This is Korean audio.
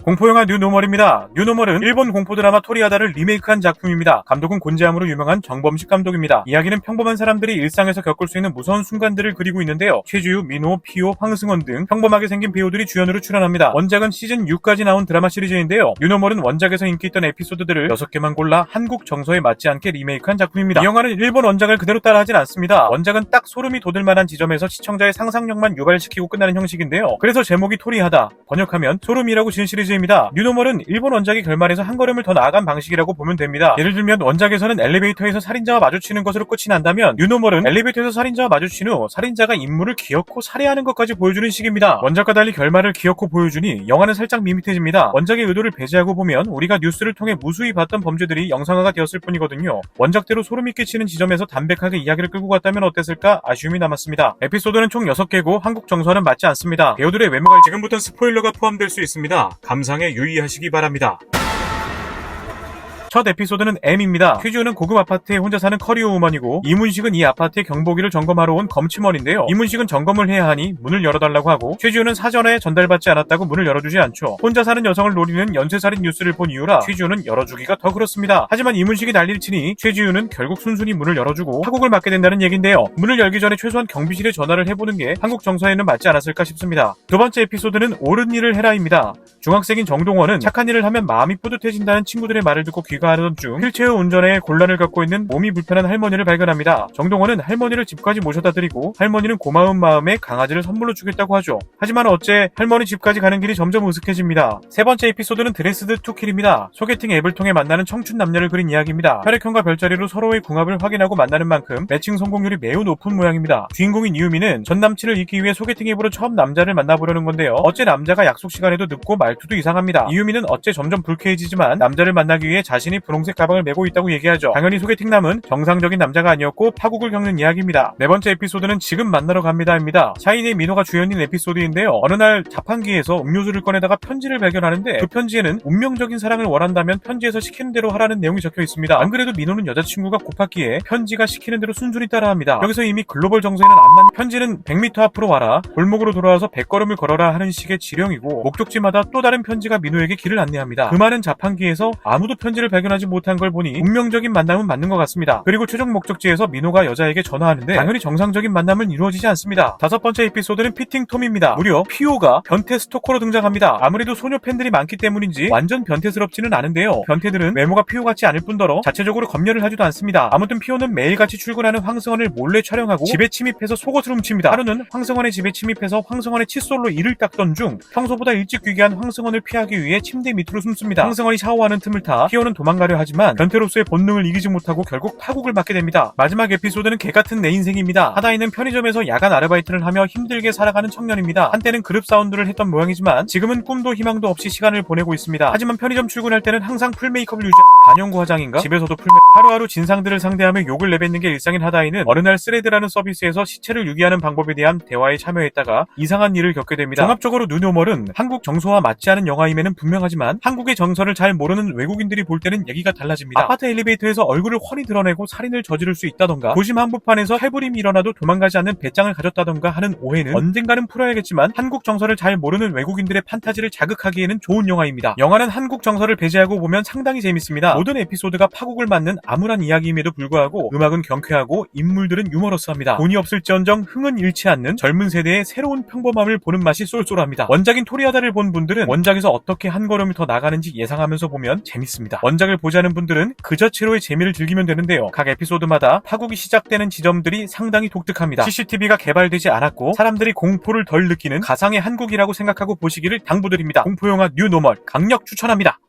공포영화 뉴노멀입니다. 뉴노멀은 일본 공포드라마 토리하다를 리메이크한 작품입니다. 감독은 곤지암으로 유명한 정범식 감독입니다. 이야기는 평범한 사람들이 일상에서 겪을 수 있는 무서운 순간들을 그리고 있는데요. 최주유, 민호, 피오, 황승원 등 평범하게 생긴 배우들이 주연으로 출연합니다. 원작은 시즌 6까지 나온 드라마 시리즈인데요. 뉴노멀은 원작에서 인기 있던 에피소드들을 6개만 골라 한국 정서에 맞지 않게 리메이크한 작품입니다. 이 영화는 일본 원작을 그대로 따라하진 않습니다. 원작은 딱 소름이 돋을만한 지점에서 시청자의 상상력만 유발시키고 끝나는 형식인데요. 그래서 제목이 토리하다, 번역하면 소름이라고 지은 시리즈입니다. 뉴노멀은 일본 원작이 결말에서 한 걸음을 더 나아간 방식이라고 보면 됩니다. 예를 들면 원작에서는 엘리베이터에서 살인자와 마주치는 것으로 끝이 난다면 뉴노멀은 엘리베이터에서 살인자와 마주친 후 살인자가 임무를 기어코 살해하는 것까지 보여주는 식입니다. 원작과 달리 결말을 기어코 보여주니 영화는 살짝 밋밋해집니다. 원작의 의도를 배제하고 보면 우리가 뉴스를 통해 무수히 봤던 범죄들이 영상화가 되었을 뿐이거든요. 원작대로 소름이 끼치는 지점에서 담백하게 이야기를 끌고 갔다면 어땠을까 아쉬움이 남았습니다. 에피소드는 총 6개고 한국 정서와는 맞지 않습니다. 배우들의 외모가 지금부터 스포일러가 포함될 수 있습니다. 감상에 유의하시기 바랍니다. 첫 에피소드는 M입니다. 퀴즈는 고급 아파트에 혼자 사는 커리어 우먼이고 이문식은 이 아파트의 경보기를 점검하러 온 검침원인데요. 이문식은 점검을 해야 하니 문을 열어달라고 하고 최지우는 사전에 전달받지 않았다고 문을 열어주지 않죠. 혼자 사는 여성을 노리는 연쇄살인 뉴스를 본 이유라 최지우는 열어주기가 더 그렇습니다. 하지만 이문식이 난리를 치니 최지우는 결국 순순히 문을 열어주고 파국을 맞게 된다는 얘긴데요. 문을 열기 전에 최소한 경비실에 전화를 해보는 게 한국 정서에는 맞지 않았을까 싶습니다. 두 번째 에피소드는 옳은 일을 해라입니다. 중학생인 정동원은 착한 일을 하면 마음이 뿌듯해진다는 친구들의 말을 듣고 귀가하던 중 휠체어 운전에 곤란을 겪고 있는 몸이 불편한 할머니를 발견합니다. 정동원은 할머니를 집까지 모셔다 드리고 할머니는 고마운 마음에 강아지를 선물로 주겠다고 하죠. 하지만 어째 할머니 집까지 가는 길이 점점 으슥해집니다. 세 번째 에피소드는 드레스드 투 킬입니다. 소개팅 앱을 통해 만나는 청춘 남녀를 그린 이야기입니다. 혈액형과 별자리로 서로의 궁합을 확인하고 만나는 만큼 매칭 성공률이 매우 높은 모양입니다. 주인공인 유미는 전 남친을 잊기 위해 소개팅 앱으로 처음 남자를 만나보려는 건데요. 어째 남자가 약속 시간에도 늦고 말투도 이상합니다. 이유미는 어째 점점 불쾌해지지만 남자를 만나기 위해 자신이 분홍색 가방을 메고 있다고 얘기하죠. 당연히 소개팅남은 정상적인 남자가 아니었고 파국을 겪는 이야기입니다. 네 번째 에피소드는 지금 만나러 갑니다입니다. 샤이니의 민호가 주연인 에피소드인데요. 어느 날 자판기에서 음료수를 꺼내다가 편지를 발견하는데 그 편지에는 운명적인 사랑을 원한다면 편지에서 시키는 대로 하라는 내용이 적혀 있습니다. 안 그래도 민호는 여자친구가 고팠기에 편지가 시키는 대로 순순히 따라합니다. 여기서 이미 글로벌 정서에는 안 맞는 편지는 100m 앞으로 와라, 골목으로 돌아와서 100걸음을 걸어라 하는 식의 지령이고 목적지마다 또 다른 편지가 민호에게 길을 안내합니다. 그 많은 자판기에서 아무도 편지를 발견하지 못한 걸 보니 운명적인 만남은 맞는 것 같습니다. 그리고 최종 목적지에서 민호가 여자에게 전화하는데 당연히 정상적인 만남은 이루어지지 않습니다. 다섯 번째 에피소드는 피팅톰입니다. 무려 피오가 변태 스토커로 등장합니다. 아무래도 소녀 팬들이 많기 때문인지 완전 변태스럽지는 않은데요. 변태들은 외모가 피오 같지 않을 뿐더러 자체적으로 검열을 하지도 않습니다. 아무튼 피오는 매일같이 출근하는 황승원을 몰래 촬영하고 집에 침입해서 속옷을 훔칩니다. 하루는 황승원의 집에 침입해서 황승원의 칫솔로 이를 닦던 중 평소보다 일찍 귀가한 황승원을 피하기 위해 침대 밑으로 숨습니다. 황승원이 샤워하는 틈을 타 피오는 도망가려 하지만 변태로서의 본능을 이기지 못하고 결국 파국을 맞게 됩니다. 마지막 에피소드는 개같은 내 인생입니다. 하다이는 편의점에서 야간 아르바이트를 하며 힘들게 살아가는 청년입니다. 한때는 그룹 사운드를 했던 모양이지만 지금은 꿈도 희망도 없이 시간을 보내고 있습니다. 하지만 편의점 출근할 때는 항상 풀 메이크업을 유지. 반영구 화장인가? 집에서도 하루하루 진상들을 상대하며 욕을 내뱉는 게 일상인 하다이는 어느 날 스레드라는 서비스에서 시체를 유기하는 방법에 대한 대화에 참여했다가 이상한 일을 겪게 됩니다. 종합적으로 뉴노멀은 한국 정서와 맞지 않은 영화임에는 분명하지만 한국의 정서를 잘 모르는 외국인들이 볼 때는 얘기가 달라집니다. 아파트 엘리베이터에서 얼굴을 훤히 드러내고 살인을 저지를 수 있다던가 도심 한복판에서 해부림이 일어나도 도망가지 않는 배짱을 가졌다던가 하는 오해는 언젠가는 풀어야겠지만 한국 정서를 잘 모르는 외국인들의 판타지를 자극하기에는 좋은 영화입니다. 영화는 한국 정서를 배제하고 보면 상당히 재밌습니다. 모든 에피소드가 파국을 맞는 암울한 이야기임에도 불구하고 음악은 경쾌하고 인물들은 유머러스합니다. 돈이 없을지언정 흥은 잃지 않는 젊은 세대의 새로운 평범함을 보는 맛이 쏠쏠합니다. 원작인 토리하다를 본 분들은 원작에서 어떻게 한 걸음을 더 나가는지 예상하면서 보면 재밌습니다. 원작을 보지 않은 분들은 그 자체로의 재미를 즐기면 되는데요. 각 에피소드마다 파국이 시작되는 지점들이 상당히 독특합니다. CCTV가 개발되지 않았고 사람들이 공포를 덜 느끼는 가상의 한국이라고 생각하고 보시기를 당부드립니다. 공포영화 뉴노멀 강력 추천합니다.